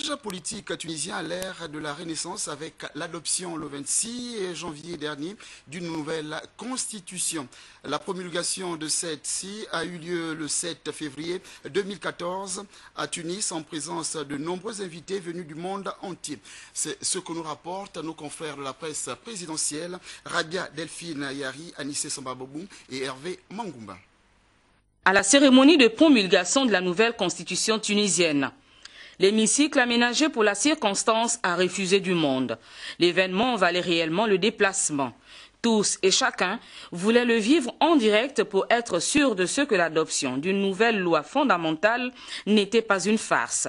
paysage politique tunisien à l'ère de la Renaissance avec l'adoption le 26 janvier dernier d'une nouvelle constitution. La promulgation de celle-ci a eu lieu le 7 février 2014 à Tunis en présence de nombreux invités venus du monde entier. C'est ce que nous rapportent nos confrères de la presse présidentielle, Rabia Delphine Yari, Anissé Sambabobou et Hervé Mangoumba. À la cérémonie de promulgation de la nouvelle constitution tunisienne, l'hémicycle aménagé pour la circonstance a refusé du monde. L'événement valait réellement le déplacement. Tous et chacun voulaient le vivre en direct pour être sûr de ce que l'adoption d'une nouvelle loi fondamentale n'était pas une farce.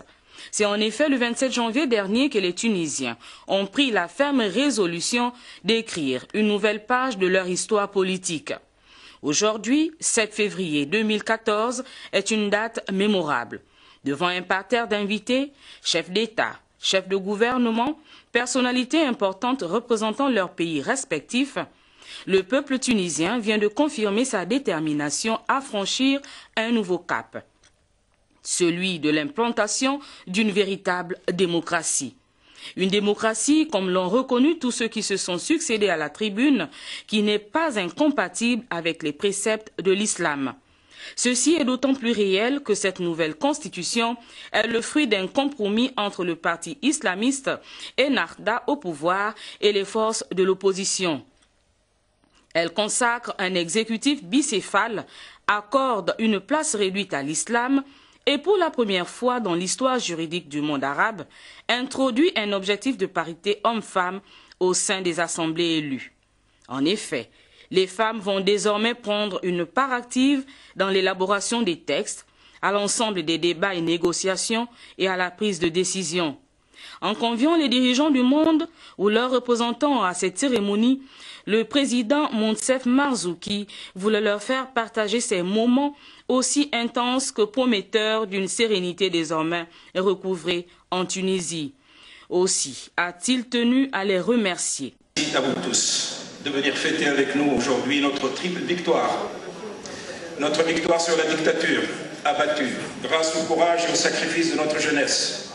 C'est en effet le 27 janvier dernier que les Tunisiens ont pris la ferme résolution d'écrire une nouvelle page de leur histoire politique. Aujourd'hui, 7 février 2014, est une date mémorable. Devant un parterre d'invités, chefs d'État, chefs de gouvernement, personnalités importantes représentant leurs pays respectifs, le peuple tunisien vient de confirmer sa détermination à franchir un nouveau cap, celui de l'implantation d'une véritable démocratie. Une démocratie, comme l'ont reconnu tous ceux qui se sont succédés à la tribune, qui n'est pas incompatible avec les préceptes de l'islam. Ceci est d'autant plus réel que cette nouvelle constitution est le fruit d'un compromis entre le parti islamiste Ennahda au pouvoir et les forces de l'opposition. Elle consacre un exécutif bicéphale, accorde une place réduite à l'islam et pour la première fois dans l'histoire juridique du monde arabe, introduit un objectif de parité homme-femme au sein des assemblées élues. En effet, les femmes vont désormais prendre une part active dans l'élaboration des textes, à l'ensemble des débats et négociations et à la prise de décision. En conviant les dirigeants du monde ou leurs représentants à cette cérémonie, le président Monsef Marzouki voulait leur faire partager ces moments aussi intenses que prometteurs d'une sérénité désormais recouvrée en Tunisie. Aussi a-t-il tenu à les remercier. Merci à vous tous de venir fêter avec nous aujourd'hui notre triple victoire. Notre victoire sur la dictature abattue grâce au courage et au sacrifice de notre jeunesse.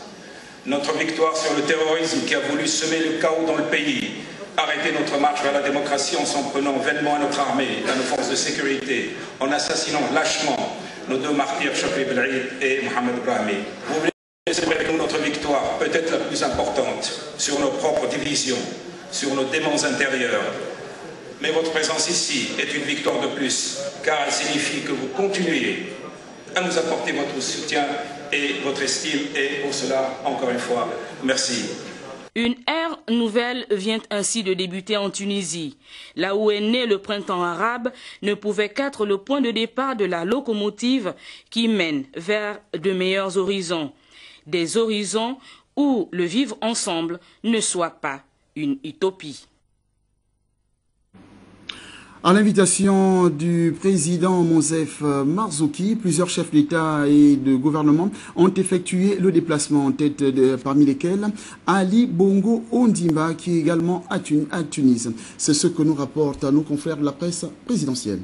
Notre victoire sur le terrorisme qui a voulu semer le chaos dans le pays. Arrêter notre marche vers la démocratie en s'en prenant vainement à notre armée, à nos forces de sécurité, en assassinant lâchement nos deux martyrs, Chokri Belhaïd et Mohamed Brahmi. Vous voulez célébrer avec nous notre victoire, peut-être la plus importante, sur nos propres divisions, sur nos démons intérieurs. Mais votre présence ici est une victoire de plus, car elle signifie que vous continuez à nous apporter votre soutien et votre estime, et pour cela, encore une fois, merci. Une ère nouvelle vient ainsi de débuter en Tunisie. Là où est né le printemps arabe ne pouvait qu'être le point de départ de la locomotive qui mène vers de meilleurs horizons. Des horizons où le vivre ensemble ne soit pas une utopie. À l'invitation du président Monsef Marzouki, plusieurs chefs d'État et de gouvernement ont effectué le déplacement en tête parmi lesquels Ali Bongo Ondimba qui est également à Tunis. C'est ce que nous rapportent nos confrères de la presse présidentielle.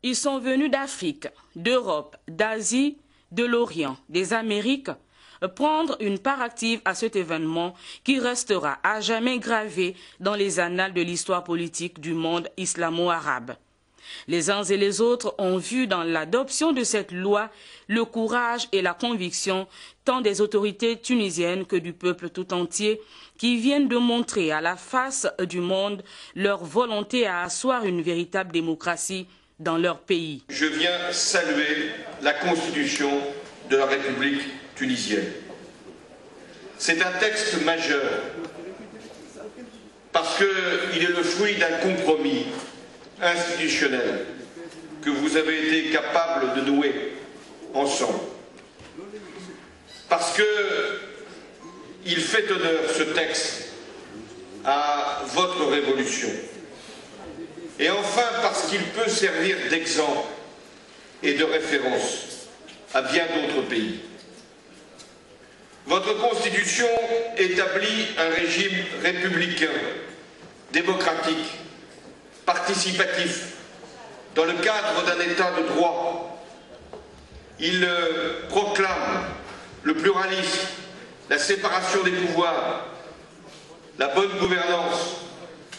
Ils sont venus d'Afrique, d'Europe, d'Asie, de l'Orient, des Amériques, prendre une part active à cet événement qui restera à jamais gravé dans les annales de l'histoire politique du monde islamo-arabe. Les uns et les autres ont vu dans l'adoption de cette loi le courage et la conviction tant des autorités tunisiennes que du peuple tout entier qui viennent de montrer à la face du monde leur volonté à asseoir une véritable démocratie dans leur pays. Je viens saluer la Constitution de la République tunisienne. C'est un texte majeur parce qu'il est le fruit d'un compromis institutionnel que vous avez été capable de nouer ensemble. Parce qu'il fait honneur, ce texte, à votre révolution. Et enfin parce qu'il peut servir d'exemple et de référence à bien d'autres pays. Votre Constitution établit un régime républicain, démocratique, participatif, dans le cadre d'un État de droit. Il proclame le pluralisme, la séparation des pouvoirs, la bonne gouvernance,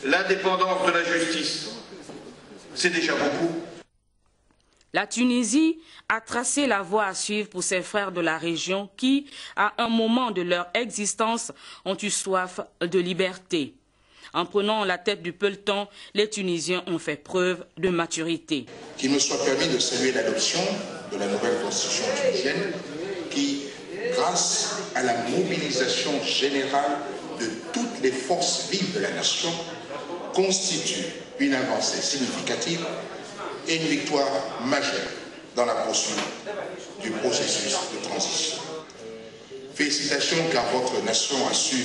l'indépendance de la justice. C'est déjà beaucoup. La Tunisie a tracé la voie à suivre pour ses frères de la région qui, à un moment de leur existence, ont eu soif de liberté. En prenant la tête du peloton, les Tunisiens ont fait preuve de maturité. Qu'il me soit permis de saluer l'adoption de la nouvelle constitution tunisienne qui, grâce à la mobilisation générale de toutes les forces vives de la nation, constitue une avancée significative et une victoire majeure dans la poursuite du processus de transition. Félicitations car votre nation a su,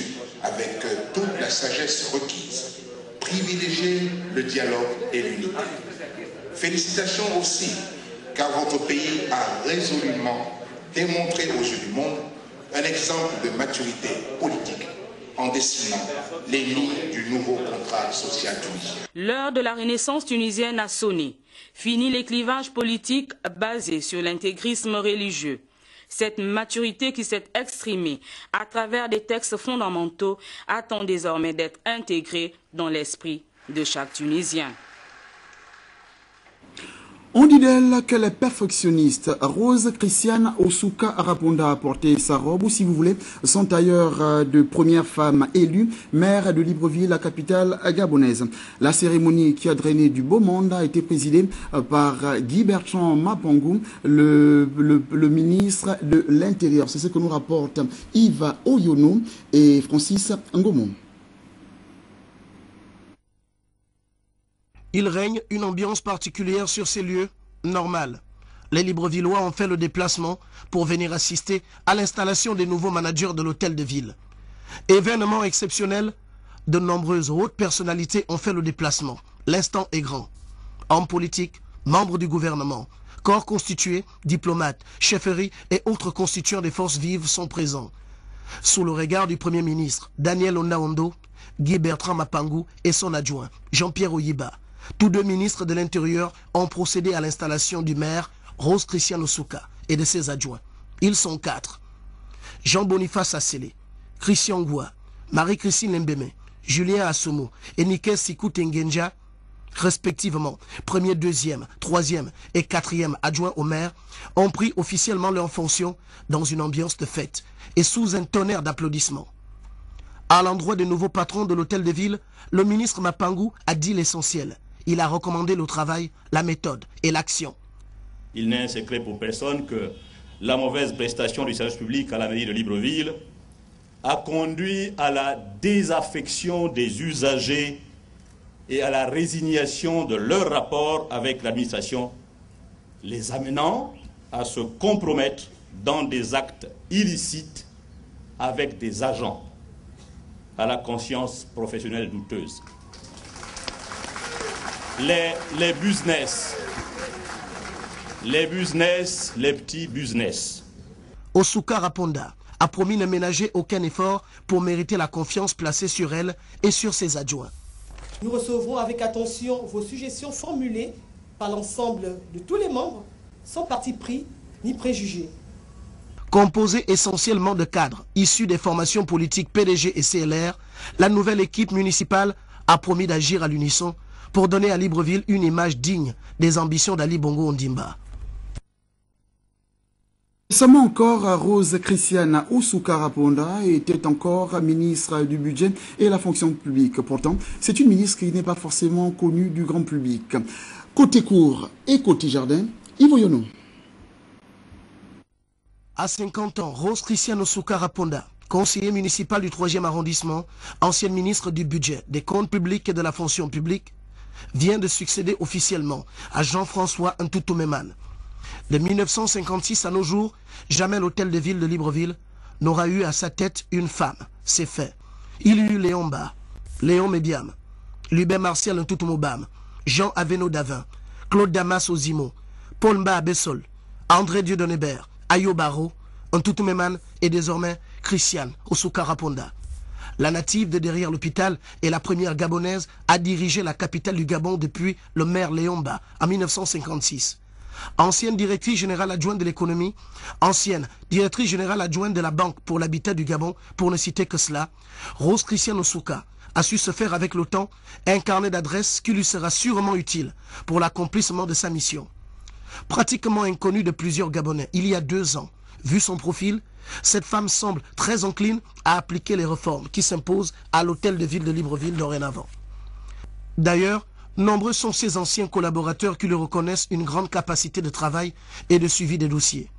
avec toute la sagesse requise, privilégier le dialogue et l'unité. Félicitations aussi car votre pays a résolument démontré aux yeux du monde un exemple de maturité politique en dessinant les lignes du nouveau contrat social tunisien. L'heure de la renaissance tunisienne a sonné. Fini les clivages politiques basés sur l'intégrisme religieux. Cette maturité qui s'est exprimée à travers des textes fondamentaux attend désormais d'être intégrée dans l'esprit de chaque Tunisien. On dit d'elle qu'elle est perfectionniste. Rose Christiane Osuka Araponda a porté sa robe, ou si vous voulez, son tailleur de première femme élue, maire de Libreville, la capitale gabonaise. La cérémonie qui a drainé du beau monde a été présidée par Guy Bertrand Mapangou, le ministre de l'Intérieur. C'est ce que nous rapportent Yves Oyono et Francis Ngomon. Il règne une ambiance particulière sur ces lieux, normal. Les Librevillois ont fait le déplacement pour venir assister à l'installation des nouveaux managers de l'hôtel de ville. Événement exceptionnel, de nombreuses hautes personnalités ont fait le déplacement. L'instant est grand. Hommes politiques, membres du gouvernement, corps constitués, diplomates, chefferies et autres constituants des forces vives sont présents. Sous le regard du Premier ministre, Daniel Onaondo, Guy Bertrand Mapangou et son adjoint, Jean-Pierre Oyiba, tous deux ministres de l'Intérieur ont procédé à l'installation du maire Rose Christiane Osuka et de ses adjoints. Ils sont 4. Jean-Boniface Assélé, Christian Goua, Marie-Christine Mbeme, Julien Assomo et Niké Sikou Tengenja, respectivement, 1er, 2e, 3e et 4e adjoints au maire, ont pris officiellement leurs fonctions dans une ambiance de fête et sous un tonnerre d'applaudissements. À l'endroit des nouveaux patrons de l'hôtel de ville, le ministre Mapangou a dit l'essentiel. Il a recommandé le travail, la méthode et l'action. Il n'est un secret pour personne que la mauvaise prestation du service public à la mairie de Libreville a conduit à la désaffection des usagers et à la résignation de leur rapport avec l'administration, les amenant à se compromettre dans des actes illicites avec des agents à la conscience professionnelle douteuse. Les business, les petits business. Osuka Raponda a promis ne ménager aucun effort pour mériter la confiance placée sur elle et sur ses adjoints. Nous recevrons avec attention vos suggestions formulées par l'ensemble de tous les membres, sans parti pris ni préjugés. Composée essentiellement de cadres issus des formations politiques PDG et CLR, la nouvelle équipe municipale a promis d'agir à l'unisson pour donner à Libreville une image digne des ambitions d'Ali Bongo Ondimba. Récemment encore, Rose Christiane Osuka Araponda était encore ministre du budget et la fonction publique. Pourtant, c'est une ministre qui n'est pas forcément connue du grand public. Côté cour et côté jardin, Yves Oyono. À 50 ans, Rose Christiane Osuka Araponda, conseiller municipal du 3e arrondissement, ancienne ministre du budget, des comptes publics et de la fonction publique, vient de succéder officiellement à Jean-François Ntoutou-Meman. De 1956 à nos jours, jamais l'hôtel de ville de Libreville n'aura eu à sa tête une femme. C'est fait. Il y eut Léon Ba, Léon Mébiam, Lubin Martial Ntoutou-Mobam, Jean Aveno Davin, Claude Damas Ozimo, Paul Mba Abessol, André Dieudonnébert, Ayo Barro, Ntoutou-Meman et désormais Christiane Osuka Araponda. La native de derrière l'hôpital est la première gabonaise à diriger la capitale du Gabon depuis le maire Léon Ba en 1956. ancienne directrice générale adjointe de l'économie, ancienne directrice générale adjointe de la Banque pour l'habitat du Gabon, pour ne citer que cela, Rose Christiane Osuka a su se faire avec le temps un carnet d'adresses qui lui sera sûrement utile pour l'accomplissement de sa mission. Pratiquement inconnue de plusieurs Gabonais il y a 2 ans, vu son profil, cette femme semble très encline à appliquer les réformes qui s'imposent à l'hôtel de ville de Libreville dorénavant. D'ailleurs, nombreux sont ses anciens collaborateurs qui lui reconnaissent une grande capacité de travail et de suivi des dossiers.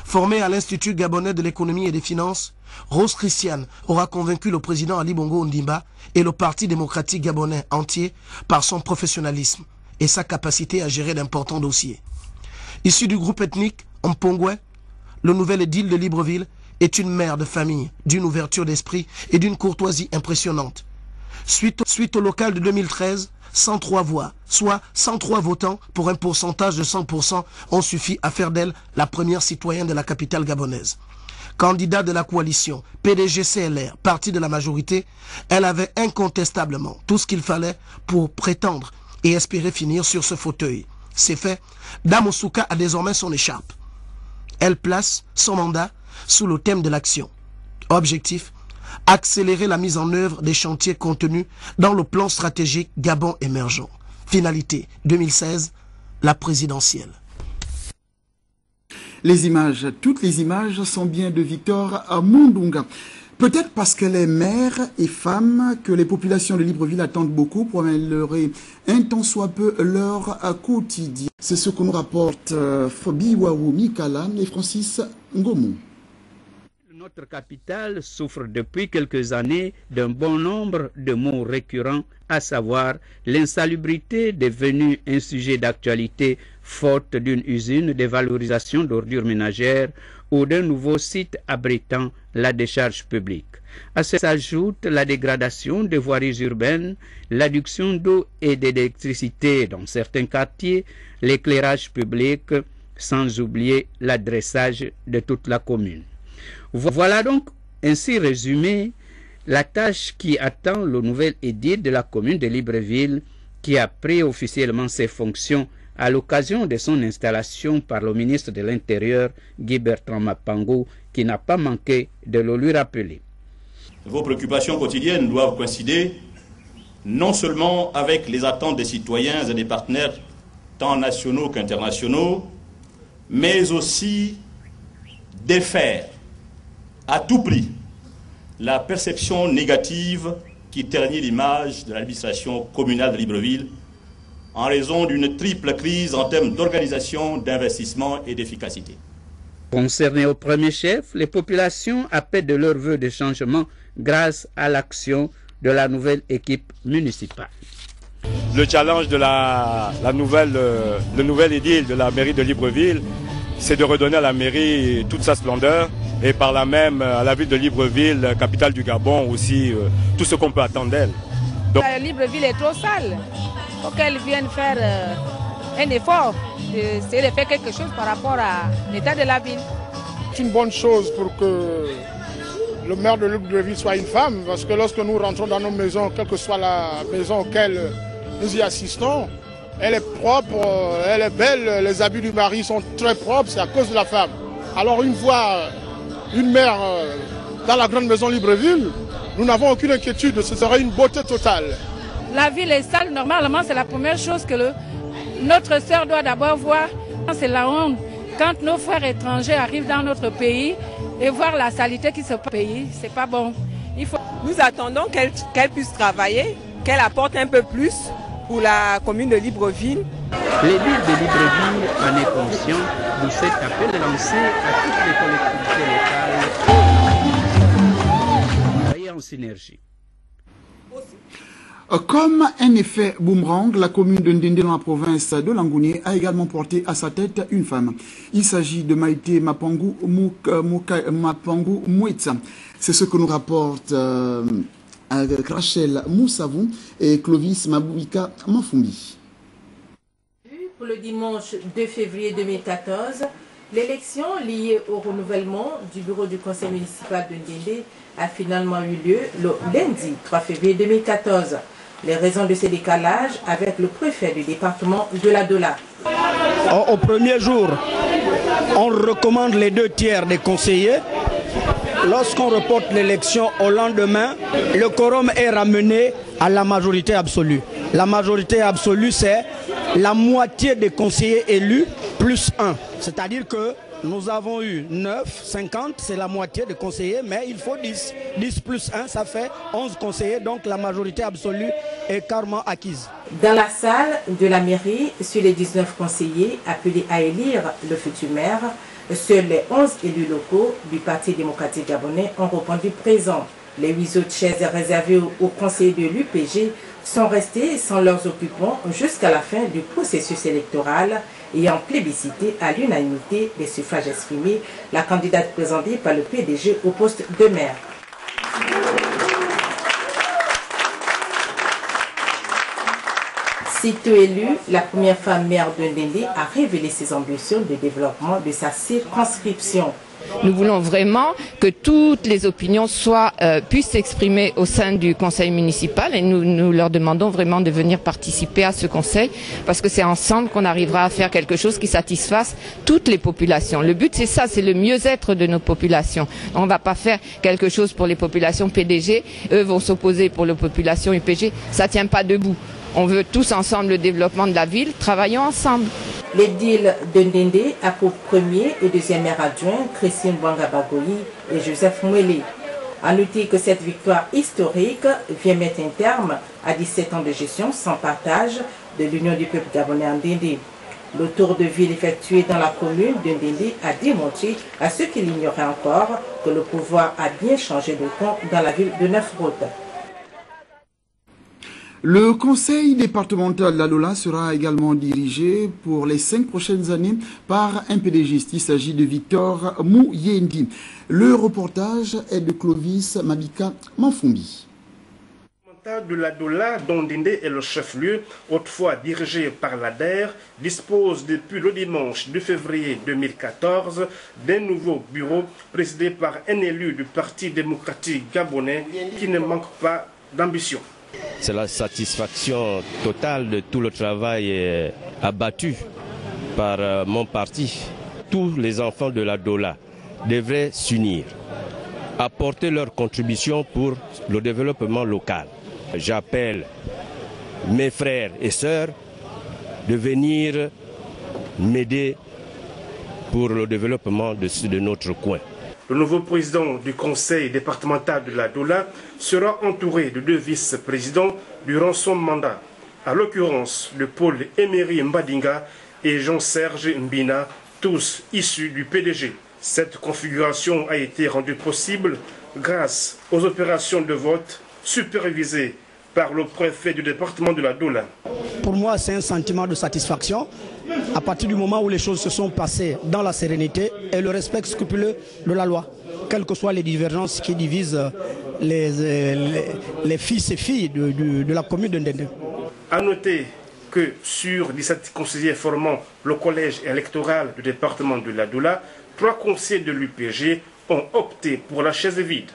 Formée à l'Institut gabonais de l'économie et des finances, Rose Christiane aura convaincu le président Ali Bongo Ondimba et le Parti démocratique gabonais entier par son professionnalisme et sa capacité à gérer d'importants dossiers. Issu du groupe ethnique Mpongwe, le nouvel édile de Libreville est une mère de famille, d'une ouverture d'esprit et d'une courtoisie impressionnante. Suite au local de 2013, 103 voix, soit 103 votants pour un pourcentage de 100% ont suffi à faire d'elle la première citoyenne de la capitale gabonaise. Candidat de la coalition PDG-CLR, parti de la majorité, elle avait incontestablement tout ce qu'il fallait pour prétendre et espérer finir sur ce fauteuil. C'est fait, Dame Osuka a désormais son écharpe. Elle place son mandat sous le thème de l'action. Objectif, accélérer la mise en œuvre des chantiers contenus dans le plan stratégique Gabon émergent. Finalité 2016, la présidentielle. Les images, toutes les images sont bien de Victor Mundunga. Peut-être parce qu'elle est mère et femme que les populations de Libreville attendent beaucoup pour améliorer un tant soit peu leur quotidien. C'est ce que nous rapportent Fobi Wawu Mikalan et Francis Ngomo. Notre capitale souffre depuis quelques années d'un bon nombre de maux récurrents, à savoir l'insalubrité devenue un sujet d'actualité faute d'une usine de valorisation d'ordures ménagères ou d'un nouveau site abritant la décharge publique. À cela s'ajoute la dégradation des voiries urbaines, l'adduction d'eau et d'électricité dans certains quartiers, l'éclairage public, sans oublier l'adressage de toute la commune. Voilà donc ainsi résumé la tâche qui attend le nouvel édile de la commune de Libreville qui a pris officiellement ses fonctions à l'occasion de son installation par le ministre de l'Intérieur, Guy Bertrand Mapango, qui n'a pas manqué de le lui rappeler. Vos préoccupations quotidiennes doivent coïncider non seulement avec les attentes des citoyens et des partenaires tant nationaux qu'internationaux, mais aussi défaire à tout prix la perception négative qui ternit l'image de l'administration communale de Libreville en raison d'une triple crise en termes d'organisation, d'investissement et d'efficacité. Concernées au premier chef, les populations appellent de leur vœu de changement grâce à l'action de la nouvelle équipe municipale. Le challenge de le nouvel édile de la mairie de Libreville, c'est de redonner à la mairie toute sa splendeur et par là même à la ville de Libreville, capitale du Gabon aussi, tout ce qu'on peut attendre d'elle. Libreville est trop sale. Il faut qu'elle vienne faire un effort, essayer de faire quelque chose par rapport à l'état de la ville. C'est une bonne chose pour que le maire de Libreville soit une femme, parce que lorsque nous rentrons dans nos maisons, quelle que soit la maison auquel nous y assistons, elle est propre, elle est belle, les habits du mari sont très propres, c'est à cause de la femme. Alors une fois une mère dans la grande maison Libreville, nous n'avons aucune inquiétude, ce serait une beauté totale. La ville est sale, normalement c'est la première chose que notre sœur doit d'abord voir. C'est la honte quand nos frères étrangers arrivent dans notre pays et voir la saleté qui se passe au pays, c'est pas bon. Nous attendons qu'elle puisse travailler, qu'elle apporte un peu plus pour la commune de Libreville. L'édile de Libreville en est conscient de cet appel lancé à toutes les collectivités locales travailler en synergie. Comme un effet boomerang, la commune de Ndende dans la province de Langounié a également porté à sa tête une femme. Il s'agit de Maïté Mapangu Mouetsa. C'est ce que nous rapportent Rachel Moussavou et Clovis Mabouika Mafumbi. Pour le dimanche 2 février 2014, l'élection liée au renouvellement du bureau du conseil municipal de Ndende a finalement eu lieu le lundi 3 février 2014. Les raisons de ce décalage avec le préfet du département de la Dola. Au premier jour, on recommande les 2 tiers des conseillers. Lorsqu'on reporte l'élection au lendemain, le quorum est ramené à la majorité absolue. La majorité absolue, c'est la moitié des conseillers élus plus 1. C'est-à-dire que nous avons eu 9, 50, c'est la moitié des conseillers, mais il faut 10. 10 plus 1, ça fait 11 conseillers, donc la majorité absolue est carrément acquise. Dans la salle de la mairie, sur les 19 conseillers appelés à élire le futur maire, seuls les 11 élus locaux du Parti démocratique gabonais ont répondu présent. Les 8 autres chaises réservées aux conseillers de l'UPG sont restés sans leurs occupants jusqu'à la fin du processus électoral ayant plébiscité à l'unanimité des suffrages exprimés la candidate présentée par le PDG au poste de maire. Sitôt élue, la première femme maire de Ndendé a révélé ses ambitions de développement de sa circonscription. Nous voulons vraiment que toutes les opinions puissent s'exprimer au sein du conseil municipal et nous leur demandons vraiment de venir participer à ce conseil parce que c'est ensemble qu'on arrivera à faire quelque chose qui satisfasse toutes les populations. Le but c'est ça, c'est le mieux-être de nos populations. On ne va pas faire quelque chose pour les populations PDG, eux vont s'opposer pour les populations UPG, ça ne tient pas debout. On veut tous ensemble le développement de la ville, travaillons ensemble. L'édile de Ndendé a pour premier et deuxième maire adjoint Christine Bouanga-Bagoyi et Joseph Mouélé. À noter que cette victoire historique vient mettre un terme à 17 ans de gestion sans partage de l'Union du peuple gabonais en Ndendé. Le tour de ville effectué dans la commune de Ndendé a démontré à ceux qui l'ignoraient encore que le pouvoir a bien changé de camp dans la ville de Neufroute. Le conseil départemental de la Dola sera également dirigé pour les 5 prochaines années par un pédégiste. Il s'agit de Victor Mouyendi. Le reportage est de Clovis Mabika Manfumbi. De la Dola, dont Ndendé est le chef-lieu, autrefois dirigé par l'ADER, dispose depuis le dimanche 2 février 2014 d'un nouveau bureau présidé par un élu du Parti démocratique gabonais qui ne manque pas d'ambition. C'est la satisfaction totale de tout le travail abattu par mon parti. Tous les enfants de la Dola devraient s'unir, apporter leur contribution pour le développement local. J'appelle mes frères et sœurs de venir m'aider pour le développement de notre coin. Le nouveau président du conseil départemental de la Dola sera entouré de 2 vice-présidents durant son mandat, à l'occurrence de Paul Emery Mbadinga et Jean-Serge Mbina, tous issus du PDG. Cette configuration a été rendue possible grâce aux opérations de vote supervisées par le préfet du département de la Dola. Pour moi, c'est un sentiment de satisfaction à partir du moment où les choses se sont passées dans la sérénité et le respect scrupuleux de la loi, quelles que soient les divergences qui divisent les fils et filles de la commune de Ndendé. A noter que sur 17 conseillers formant le collège électoral du département de la Dola, 3 conseillers de l'UPG ont opté pour la chaise vide.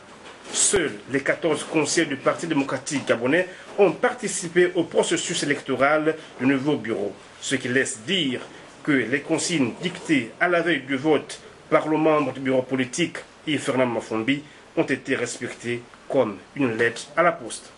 Seuls les 14 conseillers du Parti démocratique gabonais ont participé au processus électoral du nouveau bureau, ce qui laisse dire que les consignes dictées à la veille du vote par le membre du bureau politique Yves Fernand Manfumbi ont été respectées comme une lettre à la poste.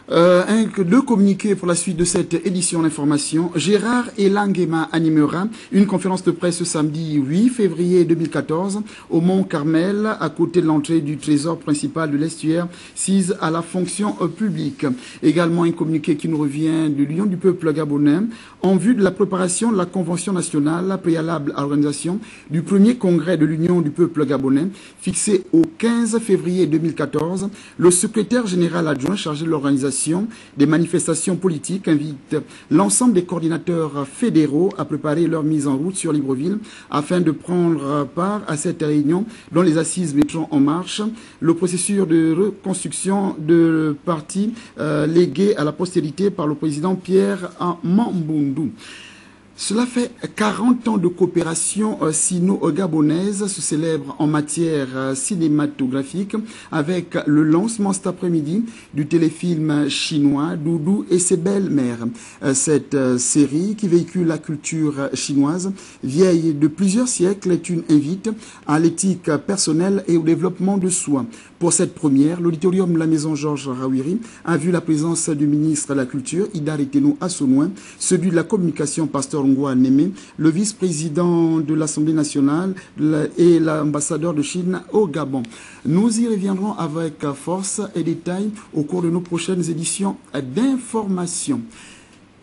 2 communiqués pour la suite de cette édition d'information. Gérard Elangema animera une conférence de presse ce samedi 8 février 2014 au Mont Carmel, à côté de l'entrée du trésor principal de l'estuaire, sise à la fonction publique. Également un communiqué qui nous revient de l'Union du peuple gabonais en vue de la préparation de la Convention nationale préalable à l'organisation du premier congrès de l'Union du peuple gabonais, fixé au 15 février 2014. Le secrétaire général adjoint chargé de l'organisation des manifestations politiques invite l'ensemble des coordinateurs fédéraux à préparer leur mise en route sur Libreville afin de prendre part à cette réunion dont les assises mettront en marche le processus de reconstruction de parti légué à la postérité par le président Pierre Mambundu. Cela fait 40 ans de coopération sino-gabonaise se célèbre en matière cinématographique avec le lancement cet après-midi du téléfilm chinois Doudou et ses belles-mères. Cette série qui véhicule la culture chinoise, vieille de plusieurs siècles, est une invite à l'éthique personnelle et au développement de soi. Pour cette première, l'auditorium de la Maison Georges Rawiri a vu la présence du ministre de la Culture, Ida Riteno Assonouin, celui de la Communication, Pasteur Ngwa Némé, le vice-président de l'Assemblée nationale et l'ambassadeur de Chine au Gabon. Nous y reviendrons avec force et détails au cours de nos prochaines éditions d'information.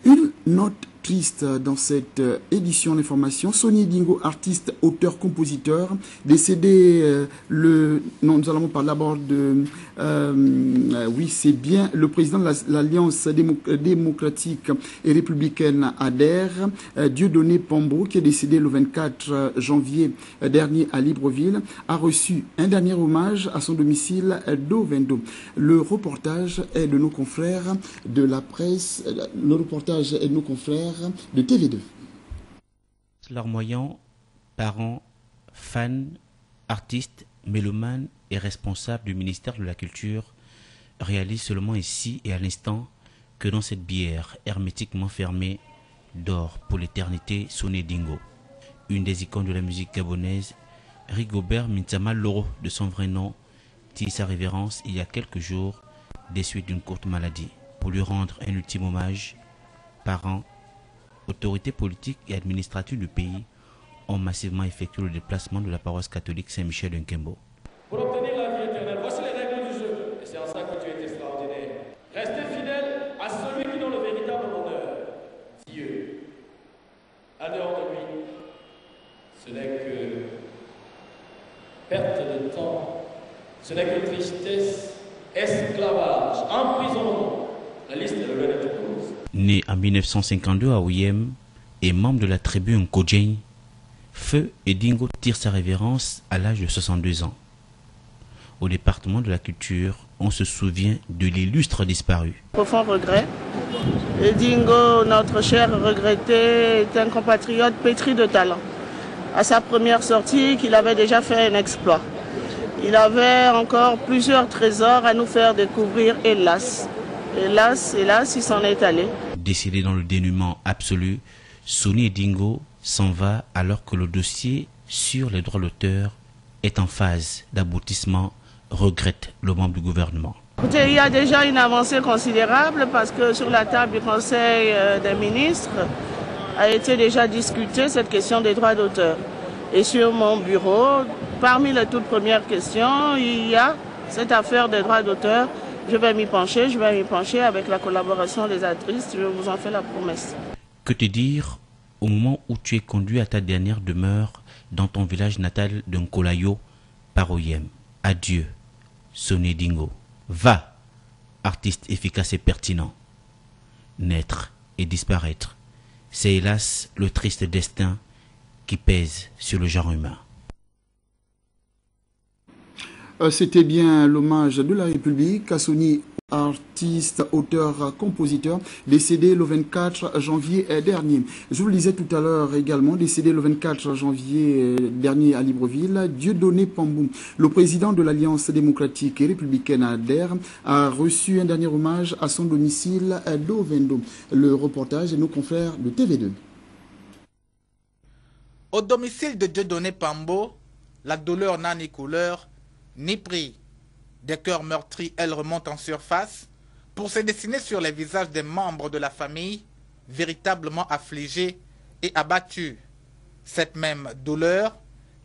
Une note triste dans cette édition d'information. Sonny Dingo, artiste, auteur, compositeur, décédé nous allons parler d'abord de oui, c'est bien le président de l'Alliance démocratique et républicaine ADER, Dieudonné Pambo, qui est décédé le 24 janvier dernier à Libreville, a reçu un dernier hommage à son domicile d'Ovendo. Le reportage est de nos confrères de la presse, le reportage est de nos confrères de TV2. Larmoyant, parents, fans, artistes, mélomanes et responsables du ministère de la Culture réalisent seulement ici et à l'instant que dans cette bière hermétiquement fermée dort pour l'éternité Sonny Dingo, une des icônes de la musique gabonaise. Rigobert Mintsama Loro, de son vrai nom, dit sa révérence il y a quelques jours des suites d'une courte maladie. Pour lui rendre un ultime hommage, parents, autorités politiques et administratives du pays ont massivement effectué le déplacement de la paroisse catholique Saint-Michel de Nkembo. Pour obtenir la vie éternelle, voici les règles du jeu, et c'est en ça que tu es extraordinaire. Restez fidèle à celui qui donne le véritable honneur, Dieu. En dehors de lui, ce n'est que perte de temps, ce n'est que tristesse, esclavage, emprisonnement. La liste est le de cause. Né en 1952 à Oyem et membre de la tribu Nkodjeng, Feu et Dingo tire sa révérence à l'âge de 62 ans. Au département de la culture, on se souvient de l'illustre disparu. Profond regret. Et Dingo, notre cher regretté, est un compatriote pétri de talent. À sa première sortie, qu'il avait déjà fait un exploit. Il avait encore plusieurs trésors à nous faire découvrir, hélas. Hélas, hélas, il s'en est allé. Décédé dans le dénuement absolu, Sonny Dingo s'en va alors que le dossier sur les droits d'auteur est en phase d'aboutissement, regrette le membre du gouvernement. Écoutez, il y a déjà une avancée considérable parce que sur la table du Conseil des ministres a été déjà discutée cette question des droits d'auteur. Et sur mon bureau, parmi les toutes premières questions, il y a cette affaire des droits d'auteur. Je vais m'y pencher avec la collaboration des actrices, je vous en fais la promesse. Que te dire au moment où tu es conduit à ta dernière demeure dans ton village natal de Nkolayo, par Oyem? Adieu, Sonny Dingo. Va, artiste efficace et pertinent. Naître et disparaître, c'est hélas le triste destin qui pèse sur le genre humain. C'était bien l'hommage de la République à Sonny, artiste, auteur, compositeur, décédé le 24 janvier dernier. Je vous le disais tout à l'heure également, décédé le 24 janvier dernier à Libreville, Dieudonné Pambo, le président de l'Alliance démocratique et républicaine ADER, a reçu un dernier hommage à son domicile d'Ovendo. Le reportage de nos confrères de TV2. Au domicile de Dieudonné Pambo, la douleur n'a ni couleur, ni prix. Des cœurs meurtris, elles remontent en surface pour se dessiner sur les visages des membres de la famille, véritablement affligés et abattus. Cette même douleur,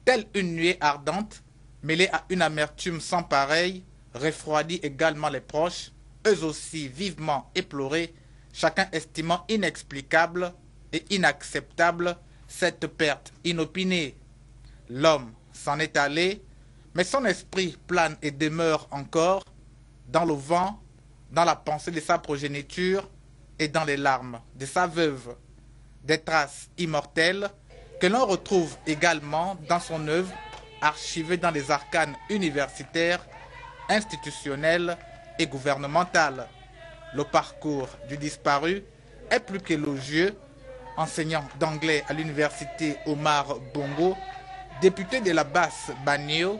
telle une nuée ardente, mêlée à une amertume sans pareille, refroidit également les proches, eux aussi vivement éplorés, chacun estimant inexplicable et inacceptable cette perte inopinée. L'homme s'en est allé, mais son esprit plane et demeure encore dans le vent, dans la pensée de sa progéniture et dans les larmes de sa veuve. Des traces immortelles que l'on retrouve également dans son œuvre, archivée dans les arcanes universitaires, institutionnels et gouvernementales. Le parcours du disparu est plus qu'élogieux, enseignant d'anglais à l'université Omar Bongo, député de la Basse Banio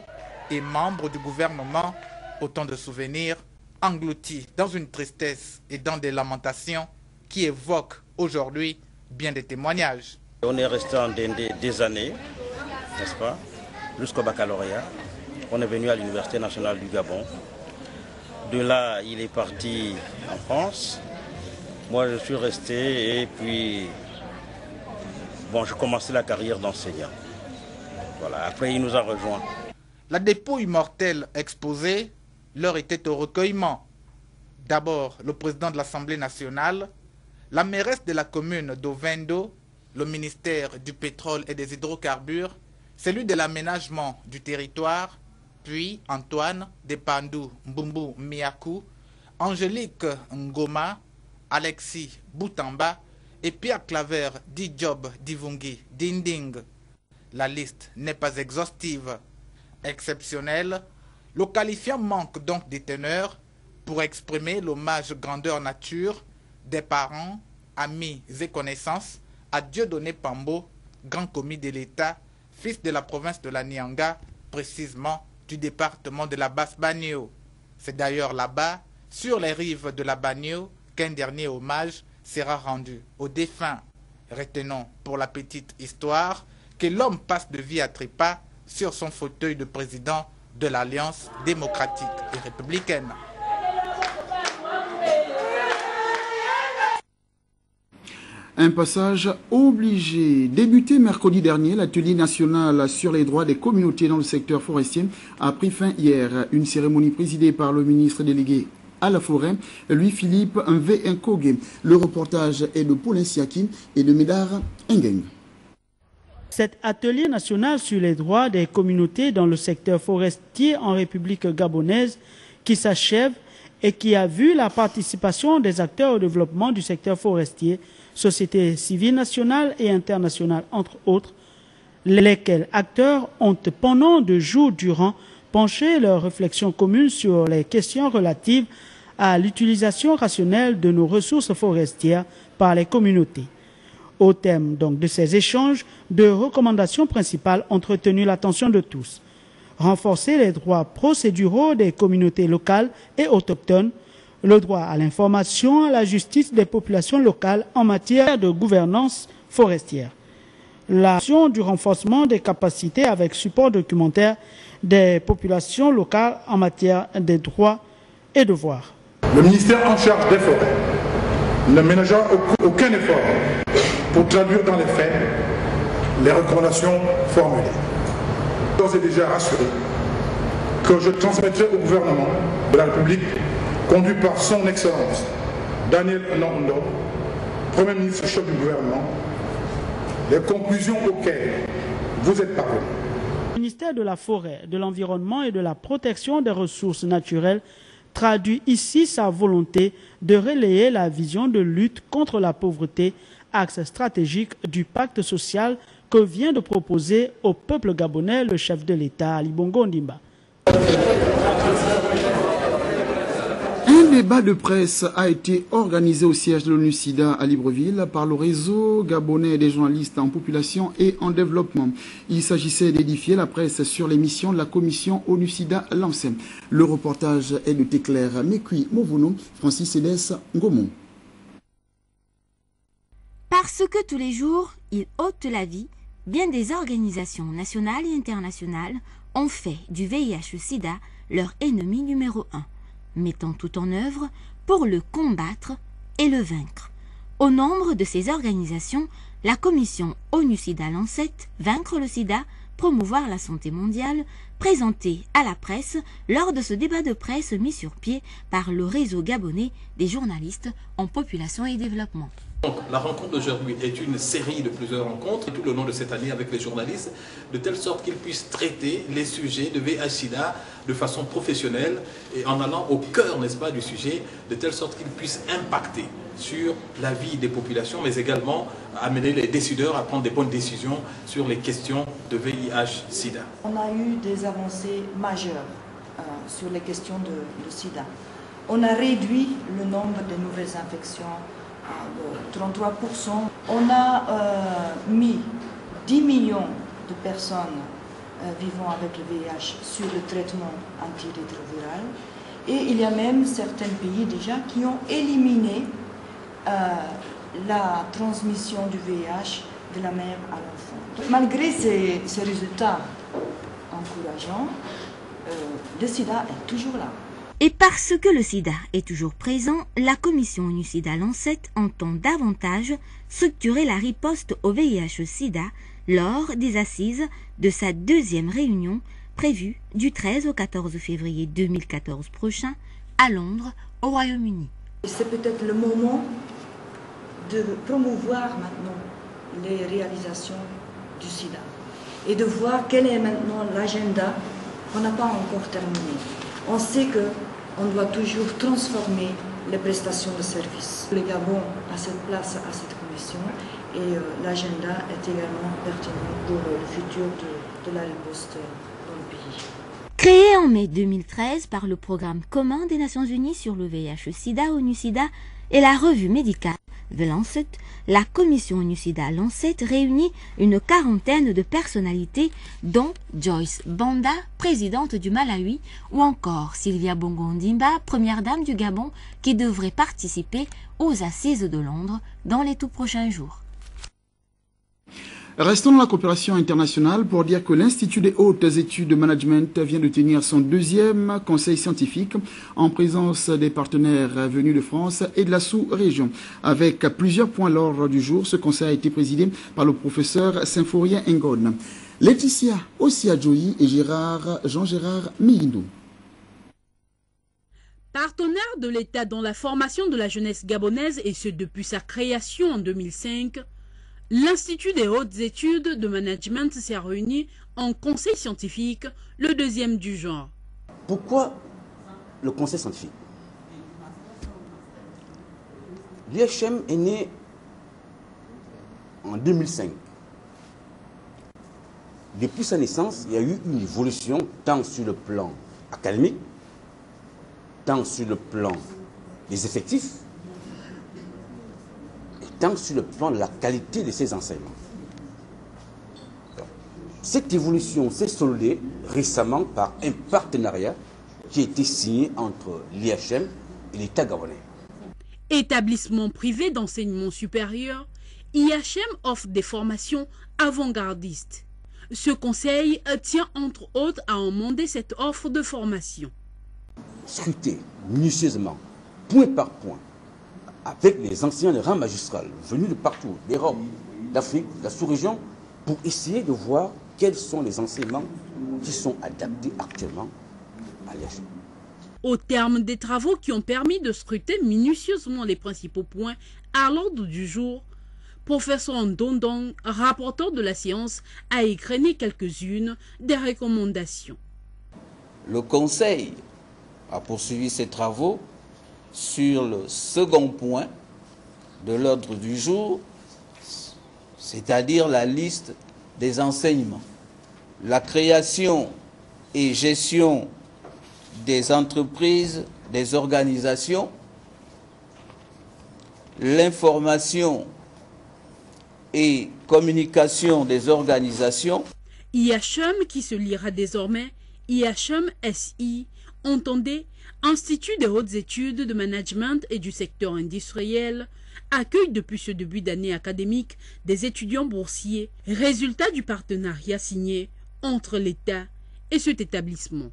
et membre du gouvernement, autant de souvenirs engloutis dans une tristesse et dans des lamentations qui évoquent aujourd'hui bien des témoignages. On est resté en Dendé des années, n'est-ce pas, jusqu'au baccalauréat. On est venu à l'Université nationale du Gabon. De là, il est parti en France. Moi, je suis resté et puis, bon, j'ai commencé la carrière d'enseignant. Voilà, après, il nous a rejoints. La dépouille mortelle exposée leur était au recueillement. D'abord, le président de l'Assemblée nationale, la mairesse de la commune d'Ovendo, le ministère du pétrole et des hydrocarbures, celui de l'aménagement du territoire, puis Antoine Depandou Mbumbu Miakou, Angélique Ngoma, Alexis Boutamba et Pierre Claver Dijob Divungi Dinding. La liste n'est pas exhaustive. Exceptionnel, le qualifiant manque donc des teneurs pour exprimer l'hommage grandeur nature des parents, amis et connaissances à Dieudonné Pambo, grand commis de l'État, fils de la province de la Nianga, précisément du département de la Basse-Banio. C'est d'ailleurs là-bas, sur les rives de la Banio, qu'un dernier hommage sera rendu aux défunts. Retenons pour la petite histoire que l'homme passe de vie à trépas sur son fauteuil de président de l'Alliance démocratique et républicaine. Un passage obligé. Débuté mercredi dernier, l'atelier national sur les droits des communautés dans le secteur forestier a pris fin hier. Une cérémonie présidée par le ministre délégué à la forêt, Louis-Philippe Nvé-Nkogé. Le reportage est de Paulin Siaki et de Médard Ngeng. Cet atelier national sur les droits des communautés dans le secteur forestier en République gabonaise qui s'achève et qui a vu la participation des acteurs au développement du secteur forestier, société civile nationale et internationale entre autres, lesquels acteurs ont pendant 2 jours durant penché leurs réflexions communes sur les questions relatives à l'utilisation rationnelle de nos ressources forestières par les communautés. Au terme donc de ces échanges, 2 recommandations principales ont retenu l'attention de tous. Renforcer les droits procéduraux des communautés locales et autochtones, le droit à l'information, à la justice des populations locales en matière de gouvernance forestière. L'action du renforcement des capacités avec support documentaire des populations locales en matière des droits et devoirs. Le ministère en charge des forêts ne ménagera aucun effort pour traduire dans les faits les recommandations formulées. Je suis déjà rassuré que je transmettrai au gouvernement de la République, conduit par son Excellence Daniel Nondo, Premier ministre chef du gouvernement, les conclusions auxquelles vous êtes parvenus. Le ministère de la Forêt, de l'Environnement et de la Protection des ressources naturelles traduit ici sa volonté de relayer la vision de lutte contre la pauvreté, axe stratégique du pacte social que vient de proposer au peuple gabonais le chef de l'État, Ali Bongo Ondimba. Un débat de presse a été organisé au siège de l'ONU-SIDA à Libreville par le réseau gabonais des journalistes en population et en développement. Il s'agissait d'édifier la presse sur les missions de la commission ONU-SIDA lancée. Le reportage est de Téclair Mekui Movuno, Francis Cédès Ngomon. Parce que tous les jours, ils ôtent la vie, bien des organisations nationales et internationales ont fait du VIH-Sida leur ennemi numéro 1, mettant tout en œuvre pour le combattre et le vaincre. Au nombre de ces organisations, la commission ONU-SIDA Lancet, Vaincre le sida, promouvoir la santé mondiale, présentée à la presse lors de ce débat de presse mis sur pied par le réseau gabonais des journalistes en population et développement. Donc, la rencontre d'aujourd'hui est une série de plusieurs rencontres tout le long de cette année avec les journalistes, de telle sorte qu'ils puissent traiter les sujets de VIH-Sida de façon professionnelle et en allant au cœur, n'est-ce pas, du sujet, de telle sorte qu'ils puissent impacter sur la vie des populations, mais également amener les décideurs à prendre des bonnes décisions sur les questions de VIH-Sida. On a eu des avancées majeures sur les questions de sida. On a réduit le nombre de nouvelles infections de 33%. On a mis 10 millions de personnes vivant avec le VIH sur le traitement antirétroviral. Et il y a même certains pays déjà qui ont éliminé la transmission du VIH de la mère à l'enfant. Malgré ces résultats encourageants, le sida est toujours là. Et parce que le sida est toujours présent, la commission ONU-SIDA-Lancet entend davantage structurer la riposte au VIH-Sida lors des assises de sa deuxième réunion prévue du 13 au 14 février 2014 prochain à Londres, au Royaume-Uni. C'est peut-être le moment de promouvoir maintenant les réalisations du sida et de voir quel est maintenant l'agenda qu'on n'a pas encore terminé. On sait qu'on doit toujours transformer les prestations de services. Le Gabon a cette place à cette commission et l'agenda est également pertinent pour le futur de la riposte dans le pays. Créé en mai 2013 par le Programme commun des Nations Unies sur le VIH-Sida, ONU-SIDA et la revue médicale The Lancet, la commission ONU-SIDA-Lancet réunit une quarantaine de personnalités, dont Joyce Banda, présidente du Malawi, ou encore Sylvia Bongo Ondimba, première dame du Gabon, qui devrait participer aux Assises de Londres dans les tout prochains jours. Restons dans la coopération internationale pour dire que l'Institut des hautes études de management vient de tenir son deuxième conseil scientifique en présence des partenaires venus de France et de la sous-région. Avec plusieurs points à l'ordre du jour, ce conseil a été présidé par le professeur Symphorien Ngone, Laetitia Ossia-Joyi et Jean-Gérard Mihindou. Partenaire de l'État dans la formation de la jeunesse gabonaise et ce depuis sa création en 2005, l'Institut des hautes études de management s'est réuni en conseil scientifique, le deuxième du genre. Pourquoi le conseil scientifique? L'IHM est né en 2005. Depuis sa naissance, il y a eu une évolution tant sur le plan académique, tant sur le plan des effectifs, tant sur le plan de la qualité de ses enseignements. Cette évolution s'est soldée récemment par un partenariat qui a été signé entre l'IHM et l'État gabonais. Établissement privé d'enseignement supérieur, IHM offre des formations avant-gardistes. Ce conseil tient entre autres à amender cette offre de formation. Scruter minutieusement, point par point, avec les enseignants de rang magistral venus de partout, d'Europe, d'Afrique, de la sous-région, pour essayer de voir quels sont les enseignements qui sont adaptés actuellement à l'IHM. Au terme des travaux qui ont permis de scruter minutieusement les principaux points à l'ordre du jour, professeur Ndondong, rapporteur de la séance, a égrené quelques-unes des recommandations. Le Conseil a poursuivi ses travaux sur le second point de l'ordre du jour, c'est-à-dire la liste des enseignements, la création et gestion des entreprises, des organisations, l'information et communication des organisations. IHM, qui se lira désormais IHM SI, entendez Institut des hautes études de management et du secteur industriel, accueille depuis ce début d'année académique des étudiants boursiers, résultat du partenariat signé entre l'État et cet établissement.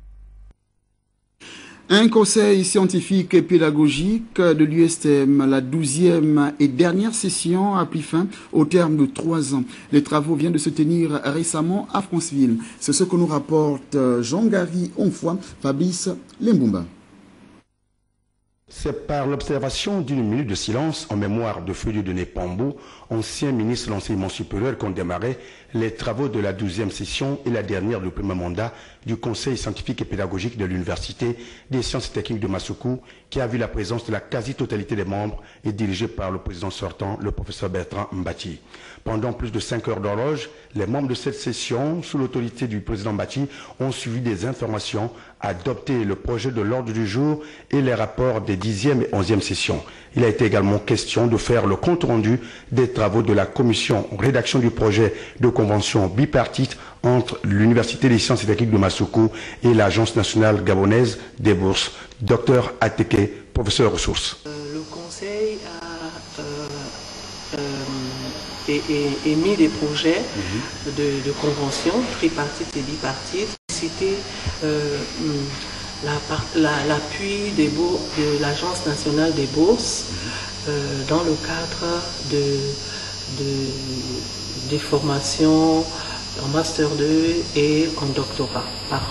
Un conseil scientifique et pédagogique de l'USTM, la 12e et dernière session a pris fin au terme de 3 ans. Les travaux viennent de se tenir récemment à Franceville. C'est ce que nous rapporte Jean-Gary Onfoy, Fabrice Lembumba. C'est par l'observation d'une minute de silence en mémoire de Feu Dieudonné Pambo, ancien ministre de l'Enseignement supérieur, qu'ont démarré les travaux de la 12e session et la dernière du premier mandat du Conseil scientifique et pédagogique de l'Université des sciences et techniques de Massoukou, qui a vu la présence de la quasi-totalité des membres et dirigé par le président sortant, le professeur Bertrand Mbati. Pendant plus de 5 heures d'horloge, les membres de cette session, sous l'autorité du président Mbati, ont suivi des informations adopté le projet de l'ordre du jour et les rapports des 10e et 11e sessions. Il a été également question de faire le compte-rendu des travaux de la commission rédaction du projet de convention bipartite entre l'Université des sciences et techniques de Massoukou et l'Agence nationale gabonaise des bourses. Dr Ateke, professeur ressources. Le Conseil a émis des projets de convention tripartite et bipartite. Citer l'appui de l'Agence nationale des bourses dans le cadre des formations en Master 2 et en doctorat,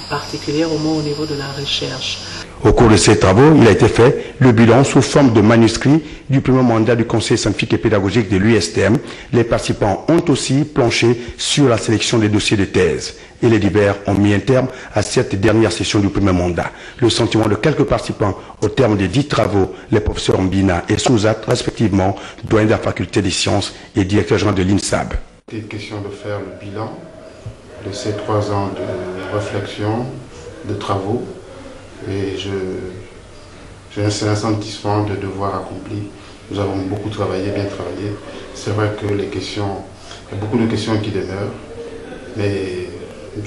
particulièrement au niveau de la recherche. Au cours de ces travaux, il a été fait le bilan sous forme de manuscrit du premier mandat du Conseil scientifique et pédagogique de l'USTM. Les participants ont aussi planché sur la sélection des dossiers de thèse. Et les divers ont mis un terme à cette dernière session du premier mandat. Le sentiment de quelques participants au terme des 10 travaux, les professeurs Mbina et Souzat, respectivement, doyen de la faculté des sciences et directeur général de l'INSAB. Il était question de faire le bilan de ces 3 ans de réflexion, de travaux. Et j'ai un assentissement de devoir accompli. Nous avons beaucoup travaillé, bien travaillé. C'est vrai que il y a beaucoup de questions qui demeurent, mais nous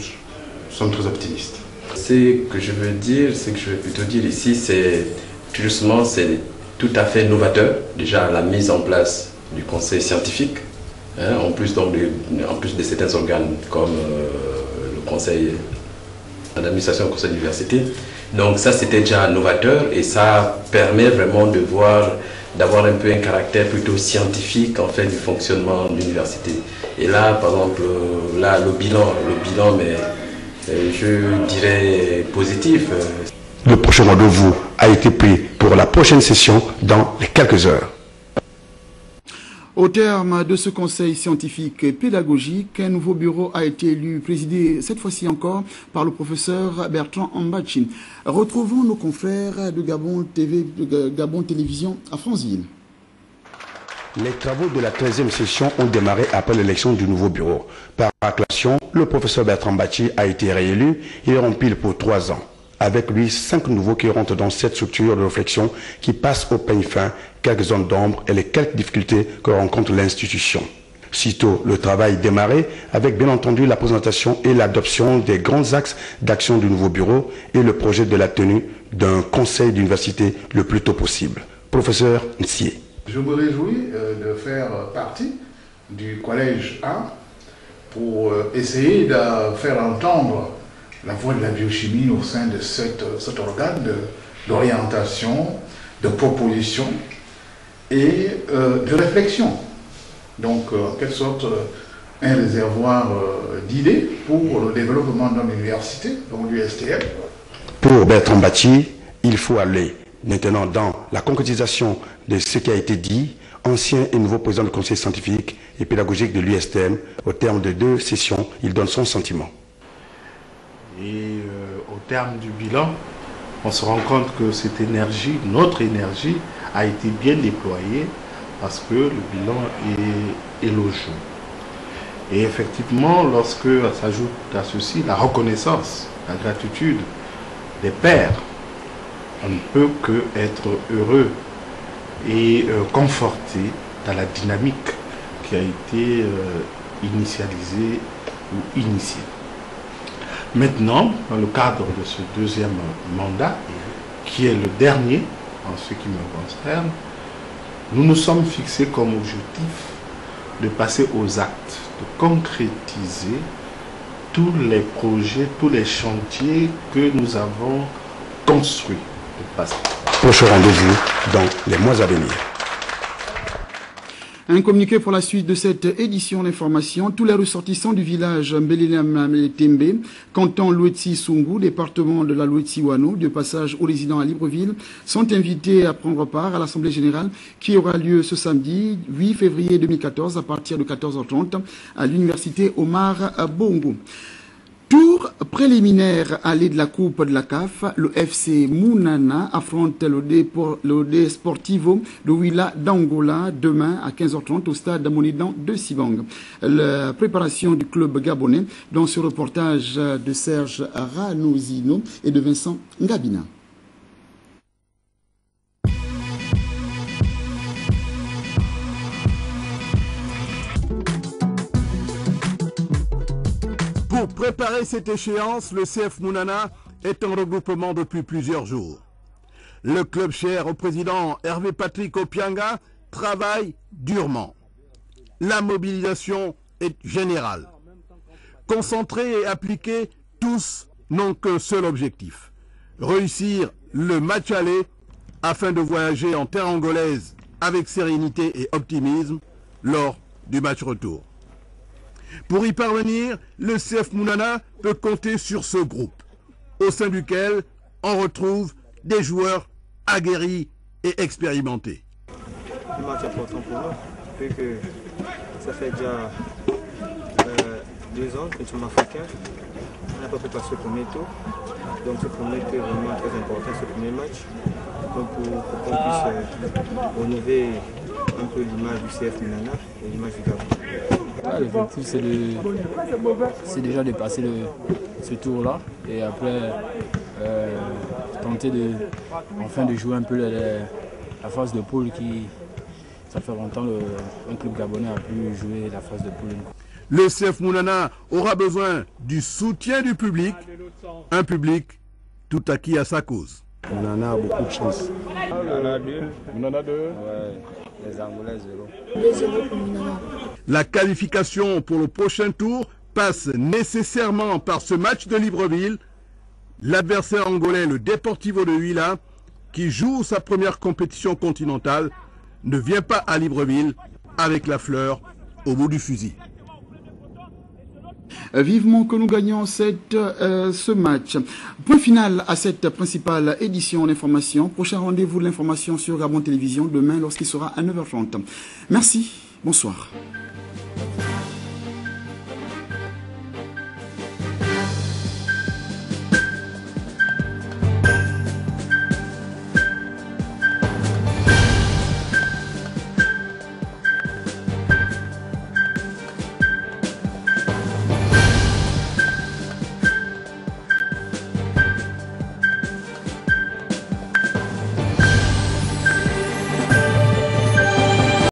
sommes très optimistes. Ce que je veux dire, ce que je veux plutôt dire ici, c'est justement, c'est tout à fait novateur. Déjà, la mise en place du conseil scientifique, en plus de certains organes comme le conseil d'administration et le conseil d'université. Donc ça, c'était déjà novateur et ça permet vraiment d'avoir un peu un caractère plutôt scientifique en fait du fonctionnement de l'université. Et là, par exemple, là, le bilan, mais je dirais positif. Le prochain rendez-vous a été pris pour la prochaine session dans les quelques heures. Au terme de ce conseil scientifique et pédagogique, un nouveau bureau a été élu, présidé cette fois-ci encore par le professeur Bertrand Ambachin. Retrouvons nos confrères de Gabon TV, de Gabon Télévision à Franceville. Les travaux de la 13e session ont démarré après l'élection du nouveau bureau. Par acclamation, le professeur Bertrand Ambachin a été réélu. Il remplit pour 3 ans. Avec lui, 5 nouveaux qui rentrent dans cette structure de réflexion qui passe au peigne fin quelques zones d'ombre et les quelques difficultés que rencontre l'institution. Sitôt le travail démarré, avec bien entendu la présentation et l'adoption des grands axes d'action du nouveau bureau et le projet de la tenue d'un conseil d'université le plus tôt possible. Professeur Nsié. Je me réjouis de faire partie du collège 1 pour essayer de faire entendre la voix de la biochimie au sein de cet organe d'orientation, de proposition et de réflexion. Donc, en quelque sorte, un réservoir d'idées pour le développement de l'université, donc l'USTM. Pour Bertrand Ambachin, il faut aller maintenant dans la concrétisation de ce qui a été dit. Ancien et nouveau président du conseil scientifique et pédagogique de l'USTM, au terme de 2 sessions, il donne son sentiment. Et au terme du bilan, on se rend compte que cette énergie, notre énergie, a été bien déployée parce que le bilan est élogieux. Et effectivement, lorsque s'ajoute à ceci la reconnaissance, la gratitude des pairs, on ne peut que être heureux et conforté dans la dynamique qui a été initialisée ou initiée. Maintenant, dans le cadre de ce 2e mandat, qui est le dernier en ce qui me concerne, nous nous sommes fixés comme objectif de passer aux actes, de concrétiser tous les projets, tous les chantiers que nous avons construits. Prochain rendez-vous dans les mois à venir. Un communiqué pour la suite de cette édition d'information. Tous les ressortissants du village Mbelele-Tembe, canton Louetsi-Sungu, département de la Louetsi-Wano, de passage aux résidents à Libreville, sont invités à prendre part à l'Assemblée générale qui aura lieu ce samedi 8 février 2014 à partir de 14h30 à l'université Omar Bongo. Tour préliminaire à l'île de la Coupe de la CAF, le FC Mounana affronte le Desportivo de Huila d'Angola demain à 15h30 au stade Monidan de Sibang. La préparation du club gabonais dans ce reportage de Serge Ranozino et de Vincent Ngabina. Pour préparer cette échéance, le CF Mounana est en regroupement depuis plusieurs jours. Le club cher au président Hervé Patrick Opianga travaille durement. La mobilisation est générale. Concentrés et appliqués, tous n'ont qu'un seul objectif: réussir le match aller afin de voyager en terre angolaise avec sérénité et optimisme lors du match retour. Pour y parvenir, le CF Mounana peut compter sur ce groupe, au sein duquel on retrouve des joueurs aguerris et expérimentés. Un match important pour nous, puisque ça fait déjà 2 ans que nous sommes africains. On n'a pas pu passer le premier tour. Donc ce premier tour est vraiment très important, ce premier match. Donc pour qu'on puisse renouveler un peu l'image du CF Mounana et l'image du Gabon. L'objectif c'est déjà de passer ce tour-là et après tenter enfin de jouer un peu la phase de poule qui, ça fait longtemps un club gabonais a pu jouer la phase de poule. Le CF Mounana aura besoin du soutien du public, un public tout acquis à sa cause. Mounana a beaucoup de chance. Mounana 2. Mounana 2. Ouais, les Angolais 0. 2-0 pour Mounana. La qualification pour le prochain tour passe nécessairement par ce match de Libreville. L'adversaire angolais, le Deportivo de Huila, qui joue sa première compétition continentale, ne vient pas à Libreville avec la fleur au bout du fusil. Vivement que nous gagnons ce match. Point final à cette principale édition d'information. Prochain rendez-vous de l'information sur Gabon Télévision demain lorsqu'il sera à 9h30. Merci, bonsoir.